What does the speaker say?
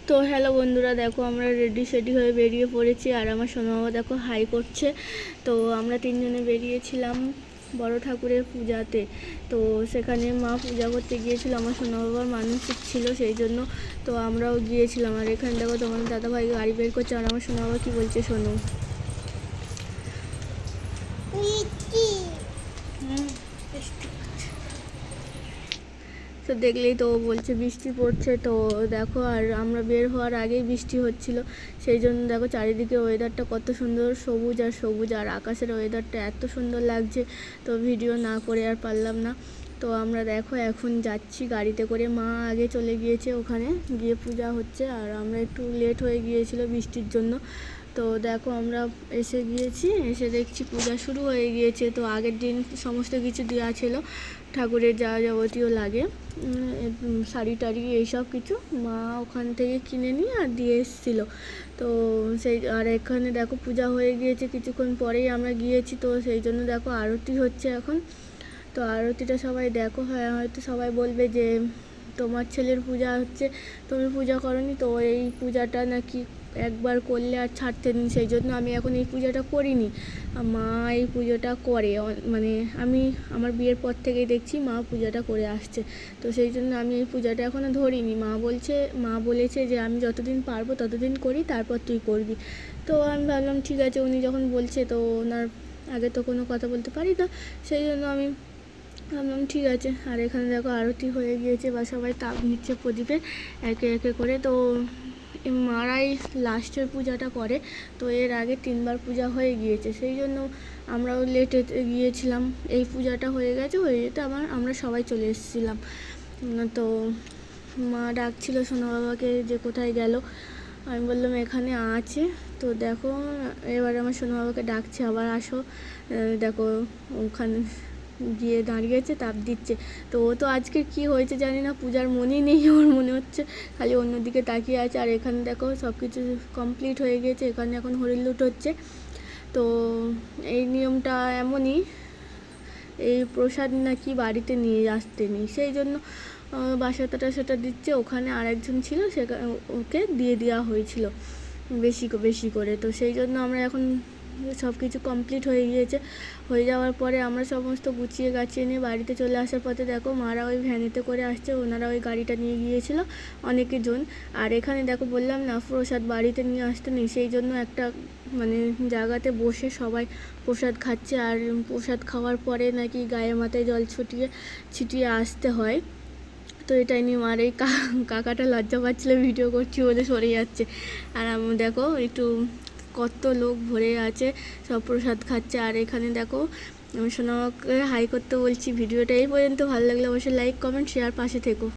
তো হ্যালো বন্ধুরা, দেখো আমরা রেডি সেডি হয়ে বেরিয়ে পড়েছি। আর আমার সোনা বাবা দেখো হাই করছে। তো আমরা তিনজনে বেরিয়েছিলাম বড় ঠাকুরের পূজাতে। তো সেখানে মা পূজা করতে গিয়েছিল, আমার সোনা বাবার মানসিক ছিল সেই জন্য। তো আমরাও গিয়েছিলাম। আর এখানে দেখো তোমাদের দাদাভাই গাড়ি বের করছে। আর আমার সোনা বাবা কী বলছে শোনো। তো দেখলেই তো বলছে বৃষ্টি পড়ছে। তো দেখো, আর আমরা বের হওয়ার আগেই বৃষ্টি হচ্ছিল, সেই জন্য দেখো চারিদিকে ওয়েদারটা কত সুন্দর, সবুজ আর সবুজ। আর আকাশের ওয়েদারটা এত সুন্দর লাগছে, তো ভিডিও না করে আর পারলাম না। তো আমরা দেখো এখন যাচ্ছি গাড়িতে করে। মা আগে চলে গিয়েছে, ওখানে গিয়ে পূজা হচ্ছে। আর আমরা একটু লেট হয়ে গিয়েছিল বৃষ্টির জন্য। তো দেখো আমরা এসে গিয়েছি, এসে দেখছি পূজা শুরু হয়ে গিয়েছে। তো আগের দিন সমস্ত কিছু দেওয়া ছিল, ঠাকুরের যা যাবতীয় লাগে, শাড়ি টাড়ি এইসব কিছু মা ওখান থেকে কিনে নিয়ে আর দিয়ে এসেছিলো। তো সেই আর এখানে দেখো পূজা হয়ে গিয়েছে, কিছুক্ষণ পরেই আমরা গিয়েছি। তো সেই জন্য দেখো আরতি হচ্ছে এখন। তো আরতিটা সবাই দেখো, হয়তো সবাই বলবে যে তোমার ছেলের পূজা হচ্ছে, তুমি পূজা করনি। তো এই পূজাটা নাকি একবার করলে আর ছাড়তে নেই, সেই জন্য আমি এখন এই পূজাটা করিনি। মা এই পুজোটা করে, মানে আমি আমার বিয়ের পর থেকেই দেখছি মা পূজাটা করে আসছে। তো সেই জন্য আমি এই পূজাটা এখনও ধরিনি। মা বলেছে যে আমি যতদিন পারবো ততদিন করি, তারপর তুই করবি। তো আমি ভাবলাম ঠিক আছে, উনি যখন বলছে তো ওনার আগে তো কোনো কথা বলতে পারি না, সেই জন্য আমি ভাবলাম ঠিক আছে। আর এখানে দেখো আরতি হয়ে গিয়েছে, বা সবাই তাপ নিচ্ছে প্রদীপে একে একে করে। তো মারাই লাস্টের পূজাটা করে। তো এর আগে 3বার পূজা হয়ে গিয়েছে, সেই জন্য আমরাও লেটে গিয়েছিলাম। এই পূজাটা হয়ে গেছে, হয়ে যেতে আমরা সবাই চলে এসেছিলাম। তো মা ডাকছিল সোনা বাবাকে যে কোথায় গেল। আমি বললাম এখানে আছে। তো দেখো এবার আমার সোনা বাবাকে ডাকছে, আবার আসো। দেখো ওখানে গিয়ে দাঁড়িয়েছে, তাপ দিচ্ছে। তো ও তো আজকে কি হয়েছে জানি না, পূজার মনেই নেই ওর, মনে হচ্ছে খালি অন্যদিকে তাকিয়ে আছে। আর এখানে দেখো সব কিছু কমপ্লিট হয়ে গেছে, এখানে এখন হরিলুট হচ্ছে। তো এই নিয়মটা এমনই, এই প্রসাদ নাকি বাড়িতে নিয়ে আসতে নেই, সেই জন্য বাসাটা সেটা দিচ্ছে। ওখানে আরেকজন ছিল, ওকে দিয়ে দেওয়া হয়েছিল বেশি করে। তো সেই জন্য আমরা এখন সব কিছু কমপ্লিট হয়ে গিয়েছে। হয়ে যাওয়ার পরে আমরা সমস্ত গুছিয়ে গাছিয়ে নিয়ে বাড়িতে চলে আসার পথে দেখো মারা ওই ভ্যানেতে করে আসছে, ওনারা ওই গাড়িটা নিয়ে গিয়েছিল অনেকজন। আর এখানে দেখো বললাম না প্রসাদ বাড়িতে নিয়ে আসতে নেই, সেই জন্য একটা মানে জায়গাতে বসে সবাই প্রসাদ খাচ্ছে। আর প্রসাদ খাওয়ার পরে নাকি গায়ে মাথায় জল ছিটিয়ে আসতে হয়। তো এটাই নিয়ে আর এই কাকাটা লজ্জা পাচ্ছিলো, ভিডিও করছি বলে সরে যাচ্ছে। আর আমি দেখো একটু কত লোক ভরে আছে, সব প্রসাদ খাচ্ছে। আর এখানে দেখো আমি সোনামাকে হাই করতে বলছি। ভিডিওটা এই পর্যন্ত ভালো লাগলে অবশ্যই লাইক কমেন্ট শেয়ার, পাশে থেকো।